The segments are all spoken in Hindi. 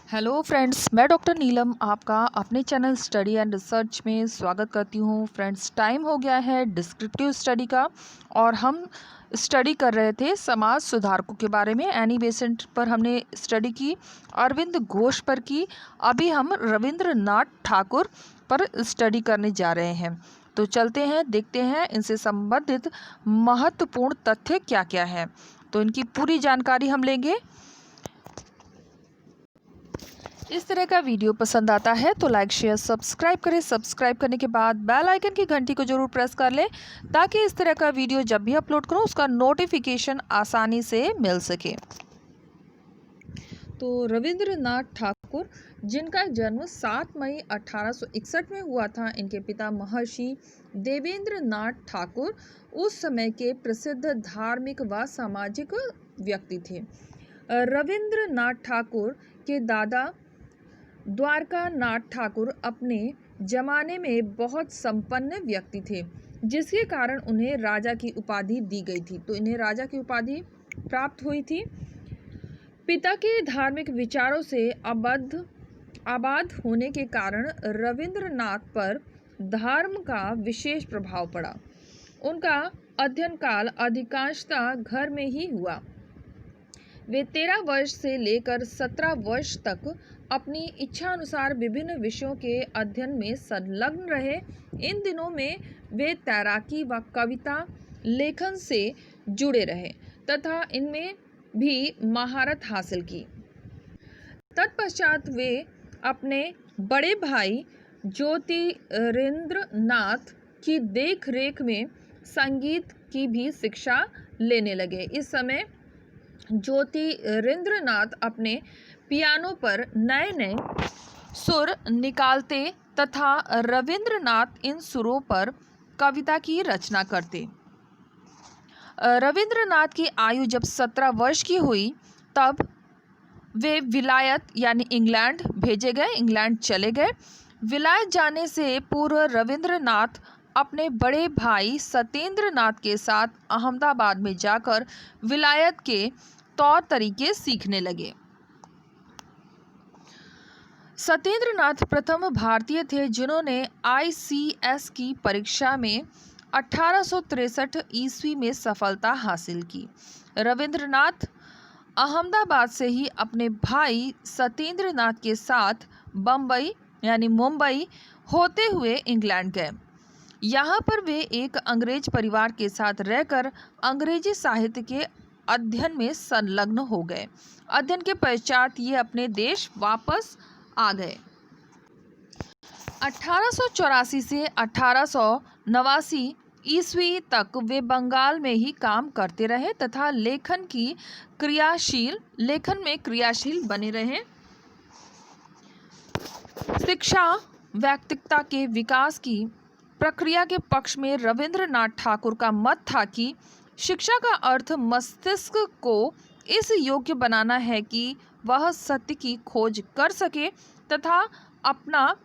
हेलो फ्रेंड्स, मैं डॉक्टर नीलम आपका अपने चैनल स्टडी एंड रिसर्च में स्वागत करती हूँ। फ्रेंड्स, टाइम हो गया है डिस्क्रिप्टिव स्टडी का और हम स्टडी कर रहे थे समाज सुधारकों के बारे में। एनी बेसेंट पर हमने स्टडी की, अरविंद घोष पर की। अभी हम रविंद्रनाथ ठाकुर पर स्टडी करने जा रहे हैं। तो चलते हैं, देखते हैं इनसे संबंधित महत्वपूर्ण तथ्य क्या क्या है। तो इनकी पूरी जानकारी हम लेंगे। इस तरह का वीडियो पसंद आता है तो लाइक शेयर सब्सक्राइब करें। सब्सक्राइब करने के बाद बेल आइकन की घंटी को जरूर प्रेस कर लें ताकि इस तरह का वीडियो जब भी अपलोड करूं उसका नोटिफिकेशन आसानी से मिल सके। तो रविंद्रनाथ ठाकुर, जिनका जन्म 7 मई 1861 में हुआ था, इनके पिता महर्षि देवेंद्र नाथ ठाकुर उस समय के प्रसिद्ध धार्मिक व सामाजिक व्यक्ति थे। रविंद्रनाथ ठाकुर के दादा द्वारका नाथ ठाकुर अपने जमाने में बहुत संपन्न व्यक्ति थे, जिसके कारण उन्हें राजा की उपाधि दी गई थी। तो इन्हें राजा की उपाधि प्राप्त हुई थी। पिता के धार्मिक विचारों से आबाद होने के कारण रविंद्रनाथ पर धर्म का विशेष प्रभाव पड़ा। उनका अध्ययन काल अधिकांशतः घर में ही हुआ। वे 13 वर्ष से लेकर 17 वर्ष तक अपनी इच्छा अनुसार विभिन्न विषयों के अध्ययन में संलग्न रहे। इन दिनों में वे तैराकी व कविता लेखन से जुड़े रहे तथा इनमें भी महारत हासिल की। तत्पश्चात वे अपने बड़े भाई ज्योतिरिंद्र नाथ की देखरेख में संगीत की भी शिक्षा लेने लगे। इस समय ज्योतिरिंद्र नाथ अपने पियानो पर नए नए सुर निकालते तथा रविंद्रनाथ इन सुरों पर कविता की रचना करते। रविंद्रनाथ की आयु जब 17 वर्ष की हुई तब वे विलायत यानी इंग्लैंड भेजे गए, इंग्लैंड चले गए। विलायत जाने से पूर्व रविंद्रनाथ अपने बड़े भाई सत्येंद्र नाथ के साथ अहमदाबाद में जाकर विलायत के तौर तरीके सीखने लगे। सत्येंद्र नाथ प्रथम भारतीय थे जिन्होंने ICS की परीक्षा में 1863 ईस्वी में सफलता हासिल की। रविंद्रनाथ अहमदाबाद से ही अपने भाई सत्येंद्र नाथ के साथ बम्बई यानी मुंबई होते हुए इंग्लैंड गए। यहाँ पर वे एक अंग्रेज परिवार के साथ रहकर अंग्रेजी साहित्य के अध्ययन में संलग्न हो गए। अध्ययन के पश्चात ये अपने देश वापस आ गए। 1884 से 1889 ईस्वी तक वे बंगाल में ही काम करते रहे तथा लेखन में क्रियाशील बने रहे। शिक्षा व्यक्तित्व के विकास की प्रक्रिया के पक्ष में रविंद्रनाथ ठाकुर का मत था कि शिक्षा का अर्थ मस्तिष्क को इस योग्य बनाना है कि वह सत्य की खोज कर सके तथा अपना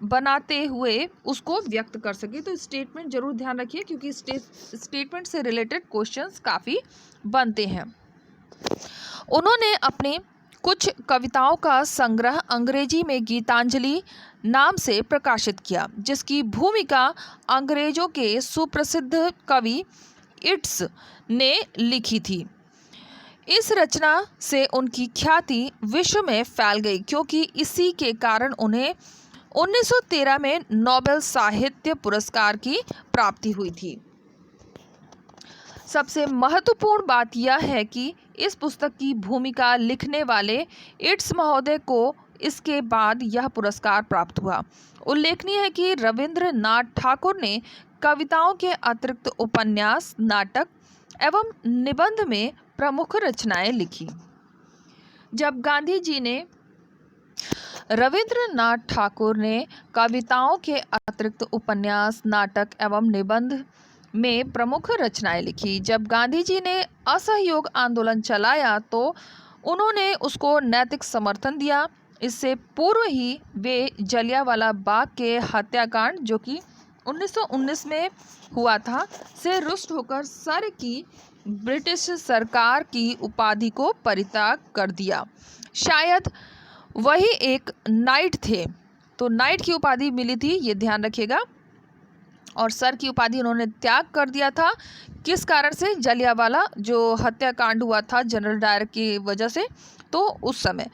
बनाते हुए उसको व्यक्त कर सके। तो स्टेटमेंट जरूर ध्यान रखिए क्योंकि स्टेटमेंट से रिलेटेड क्वेश्चंस काफ़ी बनते हैं। उन्होंने अपने कुछ कविताओं का संग्रह अंग्रेजी में गीतांजलि नाम से प्रकाशित किया, जिसकी भूमिका अंग्रेजों के सुप्रसिद्ध कवि इट्स ने लिखी थी। इस रचना से उनकी ख्याति विश्व में फैल गई क्योंकि इसी के कारण उन्हें 1913 में नोबेल साहित्य पुरस्कार की प्राप्ति हुई थी। सबसे महत्वपूर्ण बात यह है कि इस पुस्तक की भूमिका लिखने वाले इट्स महोदय को इसके बाद यह पुरस्कार प्राप्त हुआ। उल्लेखनीय है कि रविंद्रनाथ ठाकुर ने कविताओं के अतिरिक्त उपन्यास, नाटक एवं निबंध में प्रमुख रचनाएं लिखी। जब गांधी जी ने रविंद्रनाथ ठाकुर ने कविताओं के अतिरिक्त उपन्यास, नाटक एवं निबंध में प्रमुख रचनाएं लिखी। जब गांधी जी ने असहयोग आंदोलन चलाया तो उन्होंने उसको नैतिक समर्थन दिया। इससे पूर्व ही वे जलियांवाला बाग के हत्याकांड, जो कि 1919 में हुआ था, से रुष्ट होकर सर की ब्रिटिश सरकार की उपाधि को परित्याग कर दिया। शायद वही एक नाइट थे। तो नाइट की उपाधि मिली थी, ये ध्यान रखिएगा। और सर की उपाधि उन्होंने त्याग कर दिया था। किस कारण से? जलियांवाला जो हत्याकांड हुआ था जनरल डायर की वजह से। तो उस समय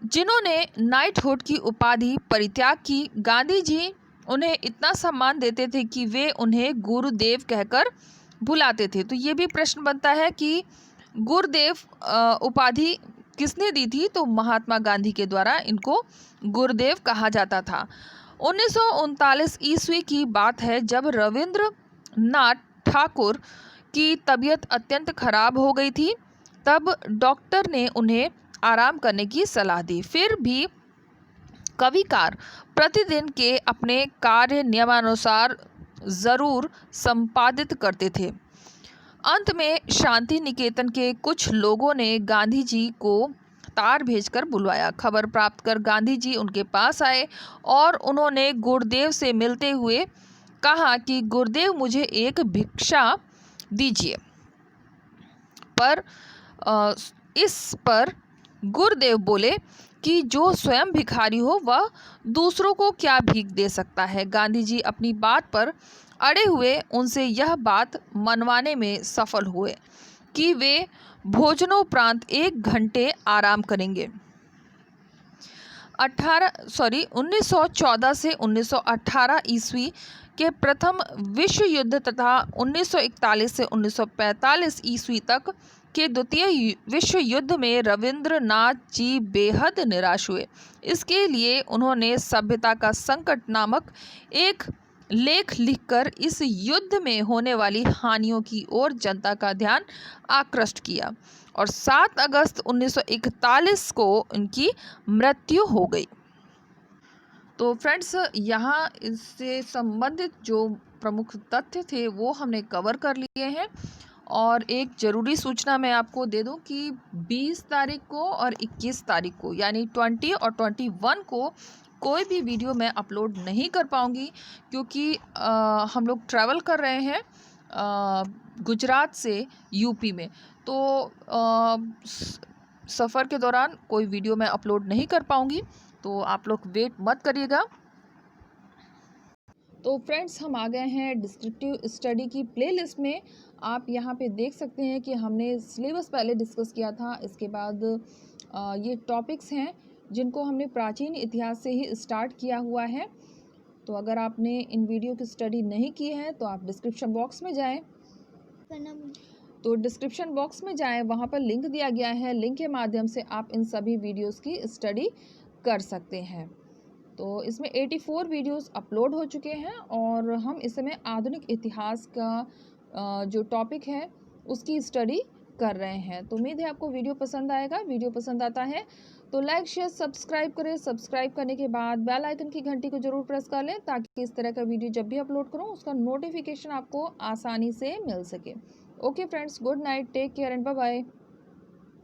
जिन्होंने नाइटहुड की उपाधि परित्याग की, गांधी जी उन्हें इतना सम्मान देते थे कि वे उन्हें गुरुदेव कहकर बुलाते थे। तो ये भी प्रश्न बनता है कि गुरुदेव उपाधि किसने दी थी? तो महात्मा गांधी के द्वारा इनको गुरुदेव कहा जाता था। 1939 ईस्वी की बात है जब रविंद्रनाथ ठाकुर की तबीयत अत्यंत खराब हो गई थी। तब डॉक्टर ने उन्हें आराम करने की सलाह दी। फिर भी कविकार प्रतिदिन के अपने कार्य नियमानुसार जरूर संपादित करते थे। अंत में शांति निकेतन के कुछ लोगों ने गांधी जी को तार भेजकर बुलवाया। खबर प्राप्त कर गांधी जी उनके पास आए और उन्होंने गुरुदेव से मिलते हुए कहा कि गुरुदेव मुझे एक भिक्षा दीजिए। पर इस पर गुरुदेव बोले कि जो स्वयं भिखारी हो वह दूसरों को क्या भीख दे सकता है। गांधी जी अपनी बात पर अड़े हुए उनसे यह बात मनवाने में सफल हुए कि वे भोजनोपरांत 1 घंटे आराम करेंगे। 1914 से 1918 ईस्वी के प्रथम विश्व युद्ध तथा 1941 से 1945 ईस्वी तक के द्वितीय विश्व युद्ध में रविंद्रनाथ जी बेहद निराश हुए। इसके लिए उन्होंने सभ्यता का संकट नामक एक लेख लिखकर इस युद्ध में होने वाली हानियों की ओर जनता का ध्यान आकृष्ट किया और 7 अगस्त 1941 को उनकी मृत्यु हो गई। तो फ्रेंड्स, यहाँ इससे संबंधित जो प्रमुख तथ्य थे वो हमने कवर कर लिए हैं। और एक ज़रूरी सूचना मैं आपको दे दूं कि 20 तारीख को और 21 तारीख को यानी 20 और 21 को कोई भी वीडियो मैं अपलोड नहीं कर पाऊंगी, क्योंकि हम लोग ट्रैवल कर रहे हैं गुजरात से यूपी में। तो सफ़र के दौरान कोई वीडियो मैं अपलोड नहीं कर पाऊंगी, तो आप लोग वेट मत करिएगा। तो फ्रेंड्स, हम आ गए हैं डिस्क्रिप्टिव स्टडी की प्लेलिस्ट में। आप यहाँ पे देख सकते हैं कि हमने सिलेबस पहले डिस्कस किया था। इसके बाद ये टॉपिक्स हैं जिनको हमने प्राचीन इतिहास से ही स्टार्ट किया हुआ है। तो अगर आपने इन वीडियो की स्टडी नहीं की है तो आप डिस्क्रिप्शन बॉक्स में जाएं। तो डिस्क्रिप्शन बॉक्स में जाएं, वहाँ पर लिंक दिया गया है। लिंक के माध्यम से आप इन सभी वीडियोस की स्टडी कर सकते हैं। तो इसमें 84 वीडियोस अपलोड हो चुके हैं और हम इस समय आधुनिक इतिहास का जो टॉपिक है उसकी स्टडी कर रहे हैं। तो उम्मीद है आपको वीडियो पसंद आएगा। वीडियो पसंद आता है तो लाइक शेयर सब्सक्राइब करें। सब्सक्राइब करने के बाद बेल आइकन की घंटी को जरूर प्रेस कर लें ताकि इस तरह का वीडियो जब भी अपलोड करूं उसका नोटिफिकेशन आपको आसानी से मिल सके। Okay friends, good night, take care and bye bye.